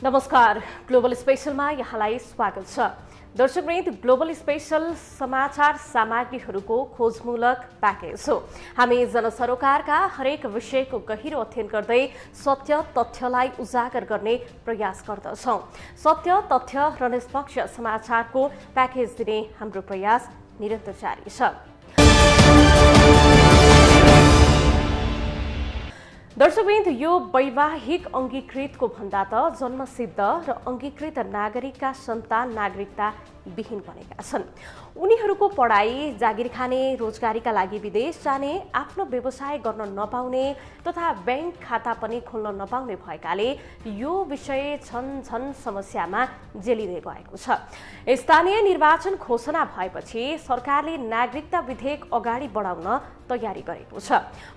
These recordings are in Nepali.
नमस्कार, ग्लोबल स्पेशलमा यहाँलाई स्वागत छ। दर्शकवृन्द, ग्लोबल स्पेशल समाचार सामग्रीहरूको खोजमूलक प्याकेज हो। हामी जनसरोकारका हरेक विषयको गहिरो अध्ययन गर्दै सत्य तथ्यलाई उजागर गर्ने प्रयास गर्दछौँ। सत्य तथ्य र निष्पक्ष समाचारको प्याकेज दिने हाम्रो प्रयास निरन्तर जारी छ। दर्शकवृन्द, यो वैवाहिक अङ्गीकृतको भन्दा त जन्मसिद्ध र अङ्गीकृत नागरिकका सन्तान नागरिकता विहीन बनेका छन्। उनीहरूको पढाइ, जागिर खाने, रोजगारीका लागि विदेश जाने, आफ्नो व्यवसाय गर्न नपाउने तथा बैंक खाता पनि खोल्न नपाउने भएकाले यो विषय झन समस्यामा जेलिँदै गएको छ। स्थानीय निर्वाचन घोषणा भएपछि सरकारले नागरिकता विधेयक अगाडि बढाउन तयारी गरेको छ।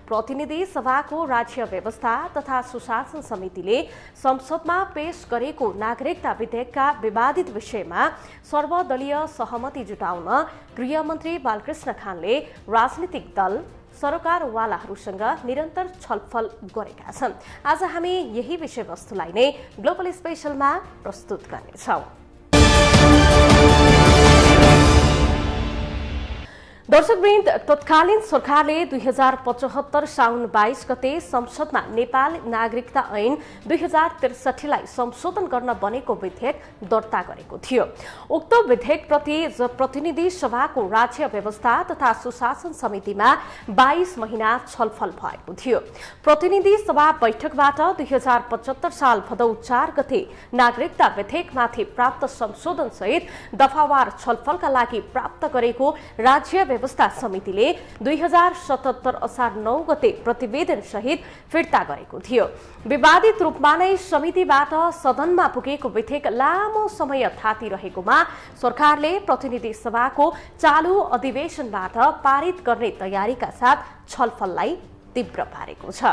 प्रतिनिधि सभाको राज्य व्यवस्था तथा सुशासन समितिले संसदमा पेश गरेको नागरिकता विधेयकका विवादित विषयमा सर्वदलीय सहमति जुटाउन गृहमन्त्री बालकृष्ण खानले राजनीतिक दल सरकारवालाहरूसँग निरन्तर छलफल गरेका छन्। आज हामी यही विषयवस्तुलाई नै ग्लोबल स्पेशलमा प्रस्तुत गर्नेछौँ। दर्शकवृन्द, तत्कालीन सरकारले 2075 साउन 22 गते संसदमा नेपाल नागरिकता ऐन 2063लाई संशोधन गर्न बनेको विधेयक दर्ता गरेको थियो। उक्त विधेयकप्रति प्रतिनिधि सभाको राज्य व्यवस्था तथा सुशासन समितिमा 22 महिना छलफल भएको थियो। प्रतिनिधि सभा बैठकबाट 2075 साल भदौ 4 गते नागरिकता विधेयकमाथि प्राप्त संशोधन सहित दफावार छलफलका लागि प्राप्त गरेको राज्य व्यवस्था समितिले 2077 असार 9 गते प्रतिवेदन सहित फिर्ता गरेको थियो। विवादित रूपमा नै समितिबाट सदनमा पुगेको विधेयक लामो समय थाती रहेकोमा सरकारले प्रतिनिधि सभाको चालू अधिवेशनबाट पारित गर्ने तयारीका साथ छलफललाई तीव्र पारेको छ।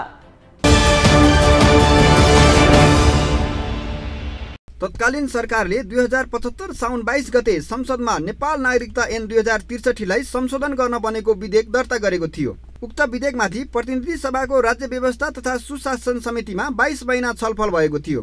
तत्कालीन सरकारले 2075 साउन 22 गते संसदमा नेपाल नागरिकता ऐन 2063लाई संशोधन गर्न बनेको विधेयक दर्ता गरेको थियो। उक्त विधेयकमाथि प्रतिनिधि सभाको राज्य व्यवस्था तथा सुशासन समितिमा 22 महिना छलफल भएको थियो।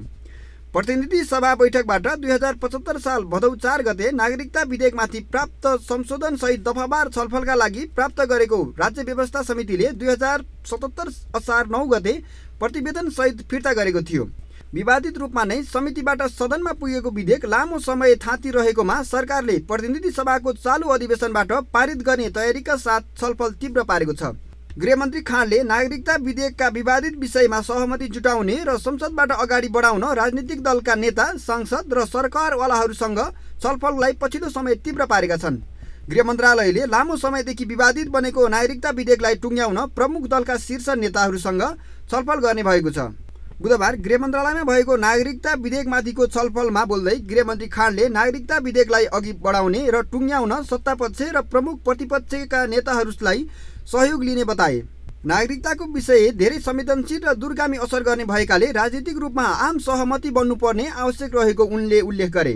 प्रतिनिधि सभा बैठकबाट 2075 साल भदौ 4 गते नागरिकता विधेयकमाथि प्राप्त संशोधन सहित दफावार छलफलका लागि प्राप्त गरेको राज्य व्यवस्था समितिले 2077 असार 9 गते प्रतिवेदन सहित फिर्ता गरेको थियो। विवादित रूपमा नै समितिबाट सदनमा पुगेको विधेयक लामो समय थाती रहेकोमा सरकारले प्रतिनिधि सभाको चालू अधिवेशनबाट पारित गर्ने तयारीका साथ छलफल तीव्र पारेको छ। गृहमन्त्री खानले नागरिकता विधेयकका विवादित विषयमा सहमति जुटाउने र संसदबाट अगाडि बढाउन राजनीतिक दलका नेता, सांसद र सरकारवालाहरूसँग छलफललाई पछिल्लो समय तीव्र पारेका छन्। गृह मन्त्रालयले लामो समयदेखि विवादित बनेको नागरिकता विधेयकलाई टुङ्ग्याउन प्रमुख दलका शीर्ष नेताहरूसँग छलफल गर्ने भएको छ। बुधबार गृह मन्त्रालयमा भएको नागरिकता विधेयकमाथिको छलफलमा बोल्दै गृहमन्त्री खानले नागरिकता विधेयकलाई अघि बढाउने र टुङ्ग्याउन सत्तापक्ष र प्रमुख प्रतिपक्षका नेताहरूलाई सहयोग लिने बताए। नागरिकताको विषय धेरै संवेदनशील र दूरगामी असर गर्ने भएकाले राजनीतिक रूपमा आम सहमति बन्नुपर्ने आवश्यक रहेको उनले उल्लेख गरे।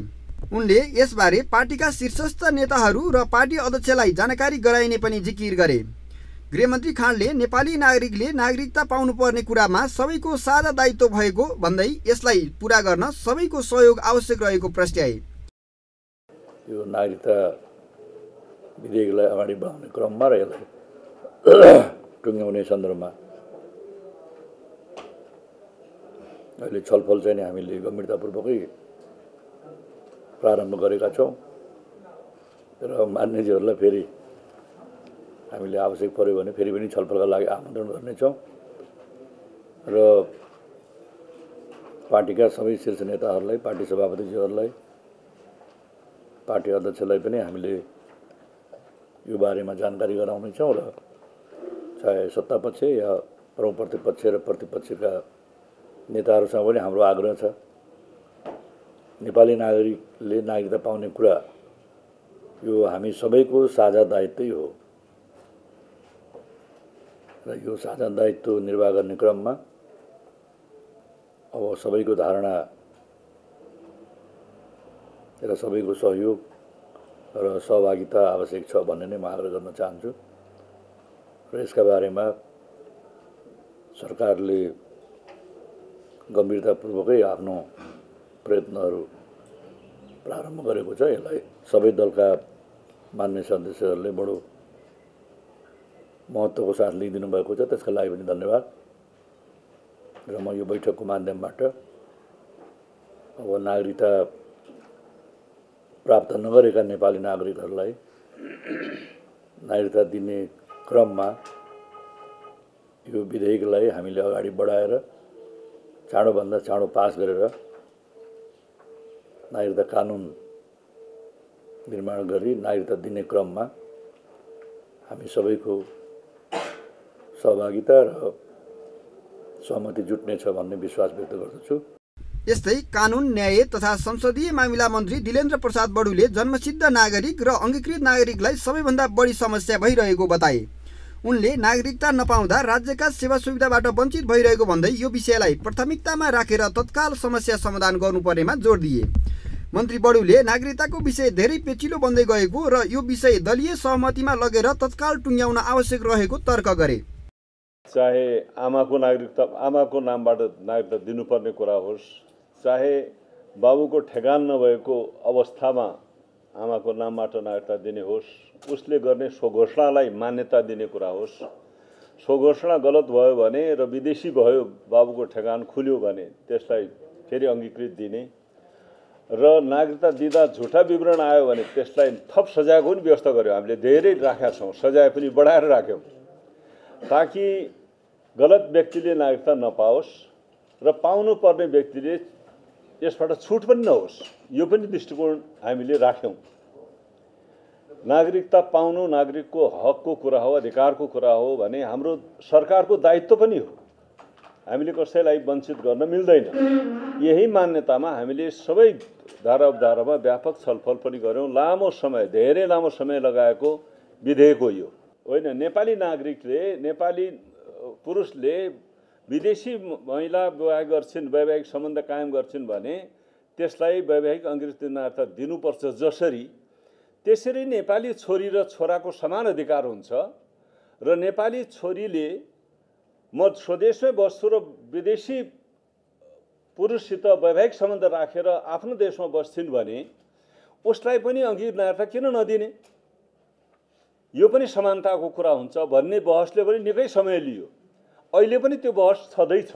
उनले यसबारे पार्टीका शीर्षस्थ नेताहरू र पार्टी अध्यक्षलाई जानकारी गराइने पनि जिकिर गरे। गृहमन्त्री खानले नेपाली नागरिकले नागरिकता पाउनुपर्ने कुरामा सबैको साझा दायित्व भएको भन्दै यसलाई पूरा गर्न सबैको सहयोग आवश्यक रहेको प्रस्ट्याए। यो नागरिकता विधेयकलाई अगाडि बढाउने क्रममा र यसलाई टुङ्ग्याउने सन्दर्भमा अहिले छलफल चाहिँ हामीले गम्भीरतापूर्वकै प्रारम्भ गरेका छौँ र मान्यजीहरूलाई फेरि हामीले आवश्यक पर्यो भने फेरि पनि छलफलका लागि आमन्त्रण गर्नेछौँ र पार्टीका सबै शीर्ष नेताहरूलाई, पार्टी सभापतिज्यूहरूलाई, पार्टी अध्यक्षलाई पनि हामीले यो बारेमा जानकारी गराउनेछौँ र चाहे सत्तापक्ष या प्रमुख प्रतिपक्ष र प्रतिपक्षका नेताहरूसँग पनि हाम्रो आग्रह छ। नेपाली नागरिकले नागरिकता पाउने कुरा यो हामी सबैको साझा दायित्वै हो र यो साझा दायित्व निर्वाह गर्ने क्रममा अब सबैको धारणा र सबैको सहयोग र सहभागिता आवश्यक छ भन्ने नै म आग्रह गर्न चाहन्छु र यसका बारेमा सरकारले गम्भीरतापूर्वकै आफ्नो प्रयत्नहरू प्रारम्भ गरेको छ। यसलाई सबै दलका मान्य सदस्यहरूले बडो महत्त्वको साथ लिइदिनु भएको छ, त्यसका लागि पनि धन्यवाद। र म यो बैठकको माध्यमबाट अब नागरिकता प्राप्त नगरेका नेपाली नागरिकहरूलाई नागरिकता दिने क्रममा यो विधेयकलाई हामीले अगाडि बढाएर चाँडोभन्दा चाँडो पास गरेर नागरिकता कानुन निर्माण गरी नागरिकता दिने क्रममा हामी सबैको सहभागिता र सहमति जुट्नेछ भन्ने विश्वास व्यक्त गर्दछु। यस्तै कानुन, न्याय तथा संसदीय मामिला मन्त्री दिलेन्द्र प्रसाद बडुले जन्मसिद्ध नागरिक र अङ्गीकृत नागरिकलाई सबैभन्दा बढी समस्या भइरहेको बताए। उनले नागरिकता नपाउँदा राज्यका सेवा सुविधाबाट वञ्चित भइरहेको भन्दै यो विषयलाई प्राथमिकतामा राखेर तत्काल समस्या समाधान गर्नुपर्नेमा जोड दिए। मन्त्री बडुले नागरिकताको विषय धेरै पेचिलो बन्दै गएको र यो विषय दलीय सहमतिमा लगेर तत्काल टुङ्ग्याउन आवश्यक रहेको तर्क गरे। चाहे आमाको नामबाट नागरिकता दिनुपर्ने कुरा होस्, चाहे बाबुको ठेगान नभएको अवस्थामा आमाको नामबाट नागरिकता दिने होस्, उसले गर्ने स्वघोषणालाई मान्यता दिने कुरा होस्, स्वघोषणा गलत भयो भने र विदेशी भयो, बाबुको ठेगान खुल्यो भने त्यसलाई फेरि अङ्गीकृत दिने र नागरिकता दिँदा झुटा विवरण आयो भने त्यसलाई थप सजायको पनि व्यवस्था गर्यो। हामीले धेरै राखेका छौँ, सजाय पनि बढाएर राख्यौँ ताकि गलत व्यक्तिले नागरिकता नपाओस् र पाउनुपर्ने व्यक्तिले यसबाट छुट पनि नहोस्, यो पनि दृष्टिकोण हामीले राख्यौँ। नागरिकता पाउनु नागरिकको हकको कुरा हो, अधिकारको कुरा हो भने हाम्रो सरकारको दायित्व पनि हो। हामीले कसैलाई वञ्चित गर्न मिल्दैन। यही मान्यतामा हामीले सबै धारामा व्यापक छलफल पनि गऱ्यौँ। लामो समय, धेरै लामो समय लगाएको विधेयक हो यो। होइन, नेपाली नागरिकले, नेपाली पुरुषले विदेशी महिला विवाह गर्छिन्, वैवाहिक सम्बन्ध कायम गर्छिन् भने त्यसलाई वैवाहिक अङ्गीकृत नागरिकता दिनुपर्छ। जसरी त्यसरी नेपाली छोरी र छोराको समान अधिकार हुन्छ र नेपाली छोरीले म स्वदेशमै बस्छु र विदेशी पुरुषसित वैवाहिक सम्बन्ध राखेर आफ्नो देशमा बस्छिन् भने उसलाई पनि अङ्गीकृत नागरिकता किन नदिने? यो पनि समानताको कुरा हुन्छ भन्ने बहसले पनि निकै समय लियो। अहिले पनि त्यो बहस छँदैछ।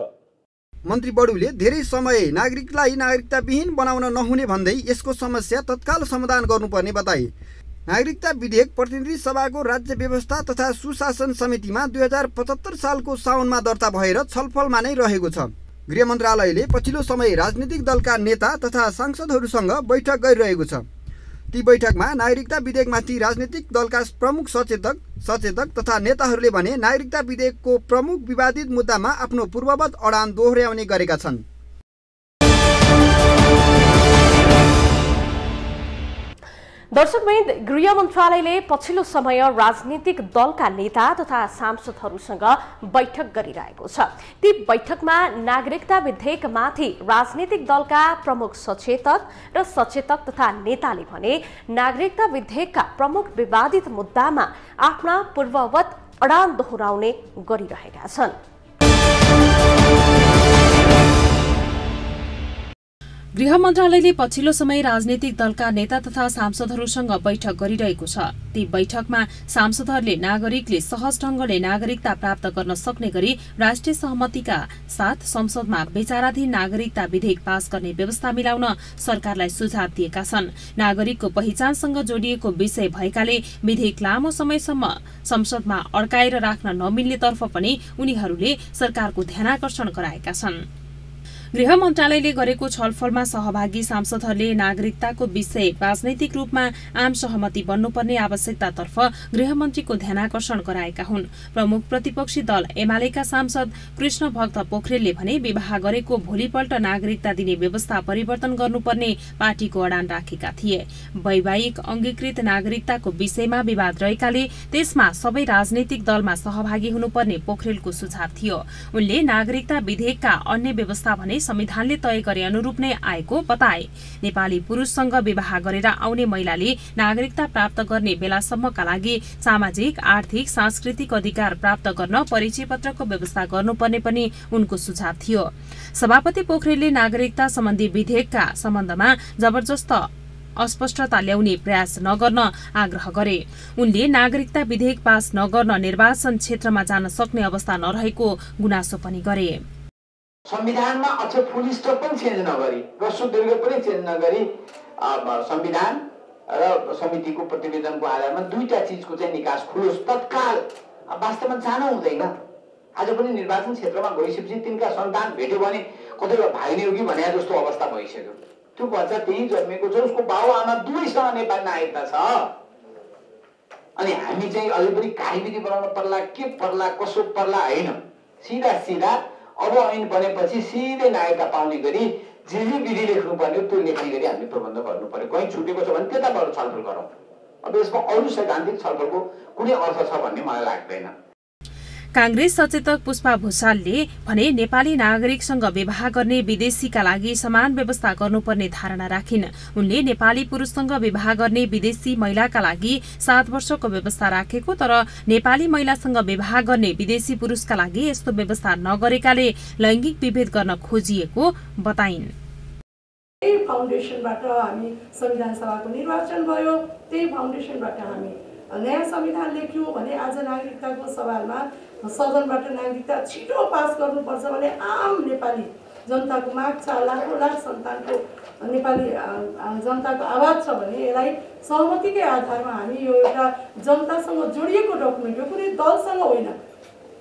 मन्त्री बडुले धेरै समय नागरिकलाई नागरिकताविहीन बनाउन नहुने भन्दै यसको समस्या तत्काल समाधान गर्नुपर्ने बताए। नागरिकता विधेयक प्रतिनिधि सभाको राज्य व्यवस्था तथा सुशासन समितिमा 2075 सालको साउनमा दर्ता भएर छलफलमा नै रहेको छ। गृह मन्त्रालयले पछिल्लो समय राजनीतिक दलका नेता तथा सांसदहरूसँग बैठक गरिरहेको छ। ती बैठकमा नागरिकता विधेयकमाथि राजनीतिक दलका प्रमुख सचेतक तथा नेताहरूले भने नागरिकता विधेयकको प्रमुख विवादित मुद्दामा आफ्नो पूर्ववत अडान दोहोर्याउने गरेका छन्। दर्शकवृन्द, गृह मन्त्रालयले पछिल्लो समय राजनीतिक दलका नेता तथा सांसदहरूसँग बैठक गरिरहेको छ। ती बैठकमा नागरिकता विधेयकमाथि राजनीतिक दलका प्रमुख सचेतक तथा नेताले भने नागरिकता विधेयकका प्रमुख विवादित मुद्दामा आफ्ना पूर्ववत अडान दोहोर्याउने गरिरहेका छन्। गृह मन्त्रालयले पछिल्लो समय राजनीतिक दलका नेता तथा सांसदहरूसँग बैठक गरिरहेको छ। ती बैठकमा सांसदहरूले नागरिकले सहज ढंगले नागरिकता प्राप्त गर्न सक्ने गरी राष्ट्रिय सहमतिका साथ संसदमा विचाराधीन नागरिकता विधेयक पास गर्ने व्यवस्था मिलाउन सरकारलाई सुझाव दिएका छन्। नागरिकको पहिचानसँग जोडिएको विषय भएकाले विधेयक लामो समयसम्म संसदमा अड्काएर राख्न नमिल्ने तर्फ पनि उनीहरूले सरकारको ध्यानाकर्षण गराएका छन्। गृह मन्त्रालयले गरेको छलफलमा सहभागी सांसदहरूले नागरिकताको विषय राजनैतिक रूपमा आम सहमति बन्नुपर्ने आवश्यकतातर्फ गृहमन्त्रीको ध्यानाकर्षण गराएका हुन्। प्रमुख प्रतिपक्षी दल एमालेका सांसद कृष्ण भक्त पोखरेलले भने विवाह गरेको भोलिपल्ट नागरिकता दिने व्यवस्था परिवर्तन गर्नुपर्ने पार्टीको अडान राखेका थिए। वैवाहिक अङ्गीकृत नागरिकताको विषयमा विवाद रहेकाले त्यसमा सबै राजनैतिक दलमा सहभागी हुनुपर्ने पोखरेलको सुझाव थियो। उनले नागरिकता विधेयकका अन्य व्यवस्था भने संविधानले तय गरे अनुरूप नै आएको बताए। नेपाली पुरुषसँग विवाह गरेर आउने महिलाले नागरिकता प्राप्त गर्ने बेलासम्मका लागि सामाजिक, आर्थिक, सांस्कृतिक अधिकार प्राप्त गर्न परिचय पत्रको व्यवस्था गर्नुपर्ने पनि उनको सुझाव थियो। सभापति पोखरेलले नागरिकता सम्बन्धी विधेयकका सम्बन्धमा जबरजस्त अस्पष्टता ल्याउने प्रयास नगर्न आग्रह गरे। उनले नागरिकता विधेयक पास नगर्न निर्वाचन क्षेत्रमा जान सक्ने अवस्था नरहेको गुनासो पनि गरे। संविधानमा अझ फुल स्टप पनि चेन्ज नगरी, ह्रस्व दीर्घ पनि चेन्ज नगरी संविधान र समितिको प्रतिवेदनको आधारमा दुईटा चीजको चाहिँ निकास खुलोस् तत्काल। वास्तवमा जान हुँदैन। आज पनि निर्वाचन क्षेत्रमा गइसकेपछि तिनका सन्तान भेट्यो भने कतै भाग्ने हो कि भने जस्तो अवस्था भइसक्यो। त्यो बच्चा त्यही जन्मेको छ, उसको बाबुआमा दुवैसँग नेपाली नागरिकता छ। अनि हामी चाहिँ अझै पनि कार्यविधि बनाउन पर्ला, के पर्ला, कसो पर्ला होइन। सीधा सीधा अब ऐन बनेपछि सिधै नागरिकता पाउने गरी जे विधि लेख्नुपर्ने त्यो लेख्ने गरी हामीले प्रबन्ध गर्नु पर्यो। कहीँ छुटेको छ भने त्यताबाट छलफल गरौँ। अब यसमा अरू सैद्धान्तिक छलफलको कुनै अर्थ छ भन्ने मलाई लाग्दैन। कांग्रेस सचेतक पुष्पा भुसालले भने नेपाली नागरिकसँग विवाह गर्ने विदेशीका लागि समान व्यवस्था गर्नुपर्ने धारणा राखिन्। उनले नेपाली पुरुषसँग विवाह गर्ने विदेशी महिलाका लागि 7 वर्षको व्यवस्था राखेको, तर नेपाली महिलासँग विवाह गर्ने विदेशी पुरुषका लागि यस्तो व्यवस्था नगरेकाले लैंगिक विभेद गर्न खोजिएको बताइन्। त्यही फाउन्डेसनबाट हामी संविधान सभाको निर्वाचन भयो, त्यही फाउन्डेसनबाट हामी नयाँ संविधान लेख्यौँ भने आज नागरिकताको सवालमा सदनबाट नागरिकता छिटो पास गर्नुपर्छ भने आम नेपाली जनताको माग छ। लाखौँ लाख सन्तानको नेपाली जनताको आवाज छ भने यसलाई सहमतिकै आधारमा हामी यो एउटा जनतासँग जोडिएको डकुमेन्ट हो, कुनै दलसँग होइन।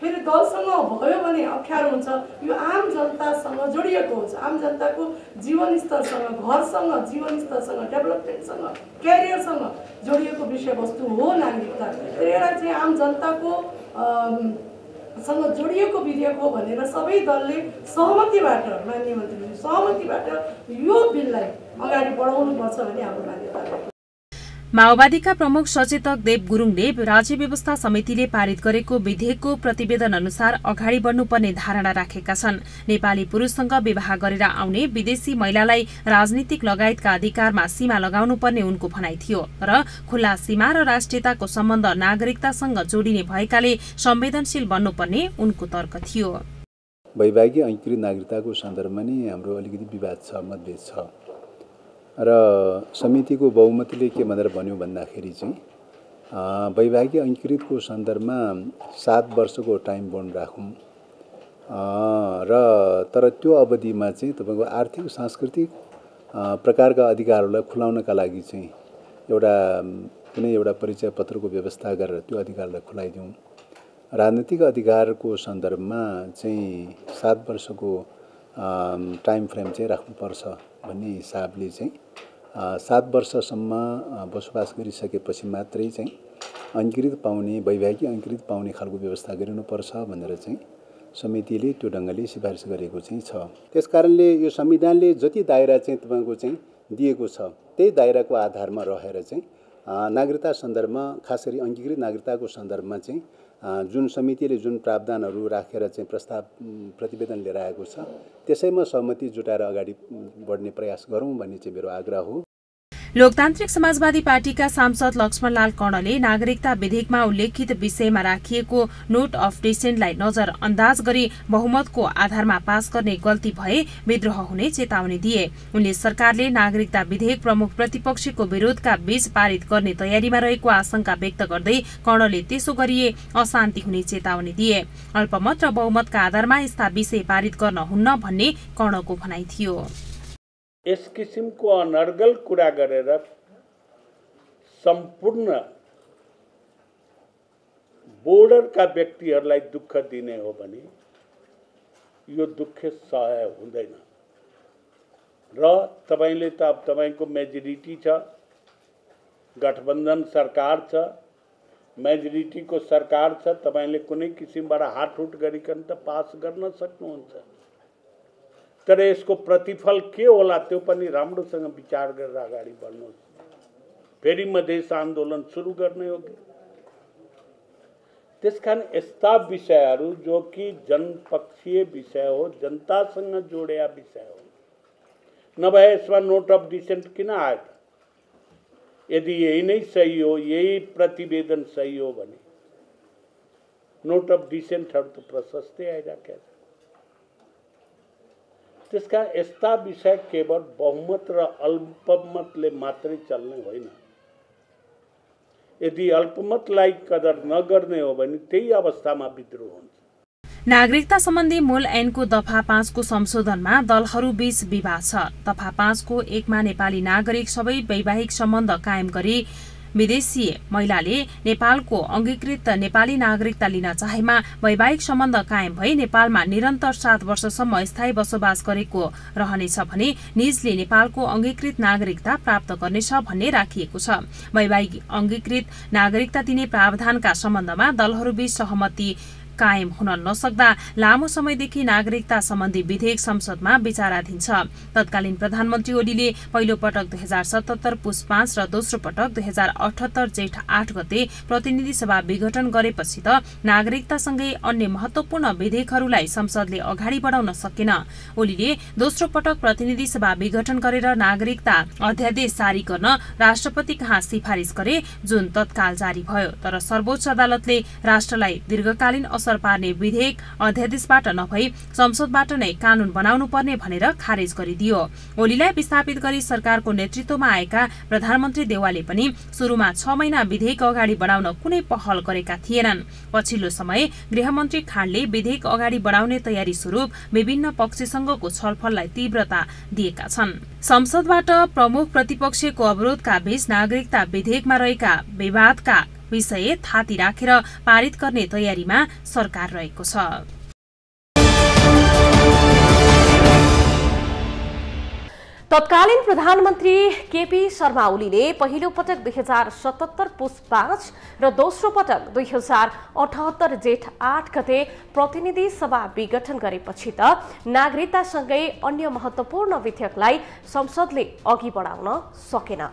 फेरि दलसँग भयो भने अप्ठ्यारो हुन्छ। यो आम जनतासँग जोडिएको हुन्छ, आम जनताको जीवनस्तरसँग, घरसँग, जीवनस्तरसँग, डेभलपमेन्टसँग, क्यारियरसँग जोडिएको विषयवस्तु हो नागरिकता। यसलाई चाहिँ आम जनताको सँग जोडिएको विधेयक हो भनेर सबै दलले सहमतिबाट, माननीय मन्त्रीले सहमतिबाट यो बिललाई अगाडि बढाउनुपर्छ भन्ने हाम्रो मान्यता हो। माओवादीका प्रमुख सचेतक देव गुरुङले राज्य व्यवस्था समितिले पारित गरेको विधेयकको प्रतिवेदन अनुसार अगाडि बढ्नुपर्ने धारणा राखेका छन्। नेपाली पुरुषसँग विवाह गरेर आउने विदेशी महिलालाई राजनीतिक लगायतका अधिकारमा सीमा लगाउनुपर्ने उनको भनाइ थियो। र खुल्ला सीमा र राष्ट्रियताको सम्बन्ध नागरिकतासँग जोडिने भएकाले संवेदनशील बन्नुपर्ने उनको तर्क थियो। वैवाहिक अंगीकृत नागरिकताको सन्दर्भमा नै हाम्रो अलिकति विवाद छ, मतभेद छ र समितिको बहुमतले के भनेर भन्यो भन्दाखेरि चाहिँ वैवाहिक अंगीकृतको सन्दर्भमा 7 वर्षको टाइम बोन्ड राखौँ र तर त्यो अवधिमा चाहिँ तपाईको आर्थिक सांस्कृतिक प्रकारका अधिकारहरूलाई खुलाउनका लागि चाहिँ कुनै एउटा परिचय पत्रको व्यवस्था गरेर त्यो अधिकारलाई खुलाइदिउँ। राजनीतिक अधिकारको सन्दर्भमा चाहिँ 7 वर्षको टाइम फ्रेम चाहिँ राख्नुपर्छ भन्ने हिसाबले चाहिँ 7 वर्षसम्म बसोबास गरिसकेपछि मात्रै चाहिँ अंगीकृत पाउने, वैवाहिक अंगीकृत पाउने खालको व्यवस्था गरिनुपर्छ भनेर चाहिँ समितिले त्यो ढङ्गले सिफारिस गरेको चाहिँ छ। त्यसकारणले यो संविधानले जति दायरा चाहिँ तपाईको चाहिँ दिएको छ त्यही दायराको आधारमा रहेर चाहिँ नागरिकता सन्दर्भमा, खास गरी अंगीकृत नागरिकताको सन्दर्भमा चाहिँ जुन समितिले जुन प्रावधानहरू राखेर चाहिँ प्रस्ताव प्रतिवेदन लिएर आएको छ त्यसैमा सहमति जुटाएर अगाडि बढ्ने प्रयास गरौँ भन्ने चाहिँ मेरो आग्रह हो। लोकतान्त्रिक समाजवादी पार्टीका सांसद लक्ष्मणलाल कर्णले नागरिकता विधेयकमा उल्लेखित विषयमा राखिएको नोट अफ डिसेन्टलाई नजर अन्दाज गरी बहुमतको आधारमा पास गर्ने गल्ती भए विद्रोह हुने चेतावनी दिए। उनले सरकारले नागरिकता विधेयक प्रमुख प्रतिपक्षीको विरोधका बीच पारित गर्ने तयारीमा रहेको आशंका व्यक्त गर्दै कर्णले त्यसो गरिए अशान्ति हुने चेतावनी दिए। अल्पमत र बहुमतका आधारमा यस्ता विषय पारित गर्न हुन्न भन्ने कर्णको भनाइ थियो। यस किसिमको अनर्गल कुरा गरेर सम्पूर्ण बोर्डरका व्यक्तिहरूलाई दुःख दिने हो भने यो दुःख सह्य हुँदैन। र तपाईले त अब तपाईको मेजोरिटी छ, गठबन्धन सरकार छ, मेजोरिटीको सरकार छ, तपाईले कुनै किसिमबाट हातउठ गरिकन त पास गर्न सक्नुहुन्छ। तर यसको प्रतिफल के होला त्यो पनि राम्रोसँग विचार गरेर अगाडि बढ्नुहोस्। फेरि मधेस आन्दोलन सुरु गर्ने हो कि त्यसकारण यस्ता विषयहरू जो कि जनपक्षीय विषय हो, जनतासँग जोडिया विषय हो, नभए यसमा नोट अफ डिसेन्ट किन आयो त? यदि यही नै सही हो, यही प्रतिवेदन सही हो भने नोट अफ डिसेन्टहरू त प्रशस्तै आइराखेका छ। त्यसका यस्ता विषय केवल बहुमत र अल्पमतले मात्रै चल्ने होइन। यदि अल्पमतलाई कदर नगर्ने हो भने त्यही अवस्थामा विद्रोह हुन्छ। नागरिकता सम्बन्धी मूल ऐनको दफा 5 को संशोधनमा दलहरू बीच विवाद छ। दफा 5 को 1 मा नेपाली नागरिक सबै वैवाहिक सम्बन्ध कायम गरी विदेशीय महिलाले नेपालको अंगीकृत नेपाली नागरिकता लिन चाहेमा वैवाहिक सम्बन्ध कायम भई नेपालमा निरन्तर 7 वर्षसम्म स्थायी बसोबास गरेको रहनेछ भने निजले नेपालको अंगीकृत नागरिकता प्राप्त गर्नेछ भन्ने राखिएको छ। वैवाहिक अंगीकृत नागरिकता दिने प्रावधानका सम्बन्धमा दलहरूबीच सहमति कायम हुन नसक्दा लामो समयदेखि नागरिकता सम्बन्धी विधेयक संसदमा विचाराधीन छ। तत्कालीन प्रधानमन्त्री ओलीले पहिलो पटक 2077 पुस 5 र दोस्रो पटक 2078 जेठ 8 गते प्रतिनिधि सभा विघटन गरेपछि त नागरिकतासँगै अन्य महत्वपूर्ण विधेयकहरूलाई संसदले अगाडि बढाउन सकेन। ओलीले दोस्रो पटक प्रतिनिधि सभा विघटन गरेर नागरिकता अध्यादेश जारी गर्न राष्ट्रपति कहाँ सिफारिस गरे, जुन तत्काल जारी भयो। तर सर्वोच्च अदालतले राष्ट्रलाई दीर्घकालीन असर पार्ने विधेयक अध्यादेशबाट नभई संसदबाट नै कानून बनाउनु पर्ने भनेर खारेज गरिदियो। ओलीलाई विस्थापित गरी सरकारको नेतृत्वमा आएका प्रधानमन्त्री देउवाले पनि सुरुमा 6 महिना विधेयक अगाडि बढाउन कुनै पहल गरेका थिएनन्। पछिल्लो समय गृहमन्त्री खाँडले विधेयक अगाडि बढाउने तयारी स्वरूप विभिन्न पक्षसँगको छलफललाई तीव्रता दिएका छन्। संसदबाट प्रमुख प्रतिपक्षको अवरोधका बीच नागरिकता विधेयकमा रहेका विवादका विषय थाती राखेर पारित गर्ने तयारीमा सरकार रहेको छ। तत्कालीन प्रधानमन्त्री केपी शर्मा ओलीले पहिलो पटक 2077 पुस 5 र दोस्रो पटक 2078 जेठ 8 गते प्रतिनिधि सभा विघटन गरेपछि त नागरिकतासँगै अन्य महत्वपूर्ण विधेयकलाई संसदले अघि बढाउन सकेन।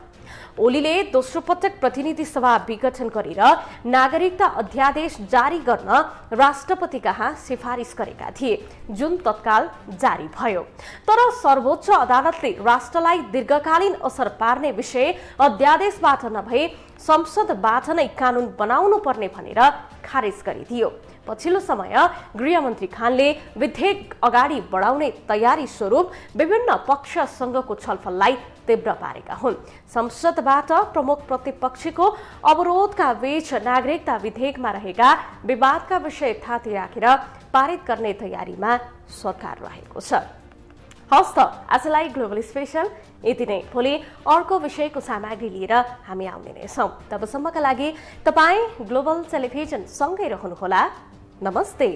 ओलीले दोस्रो पटक प्रतिनिधि सभा विघटन गरेर नागरिकता अध्यादेश जारी गर्न राष्ट्रपति कहाँ सिफारिस गरेका थिए, जुन तत्काल जारी भयो। तर सर्वोच्च अदालतले राष्ट्रलाई दीर्घकालीन असर पार्ने विषय अध्यादेशबाट नभई संसदबाट नै कानून बनाउनु पर्ने भनेर खारेज गरिदियो। पछिल्लो समय गृहमन्त्री खानले विधेयक अगाडि बढाउने तयारी स्वरूप विभिन्न पक्षसँगको छलफललाई तीव्र पारेका हुन्। संसदबाट प्रमुख प्रतिपक्षको अवरोधका बीच नागरिकता विधेयकमा रहेका विवादका विषय थाती राखेर पारित गर्ने तयारीमा सरकार रहेको छ। हस् त आजलाई ग्लोबल स्पेशल यति नै। भोलि अर्को विषयको सामग्री लिएर हामी आउने नै छौँ। तबसम्मका लागि तपाईँ ग्लोबल टेलिभिजन सँगै रहनुहोला। नमस्ते।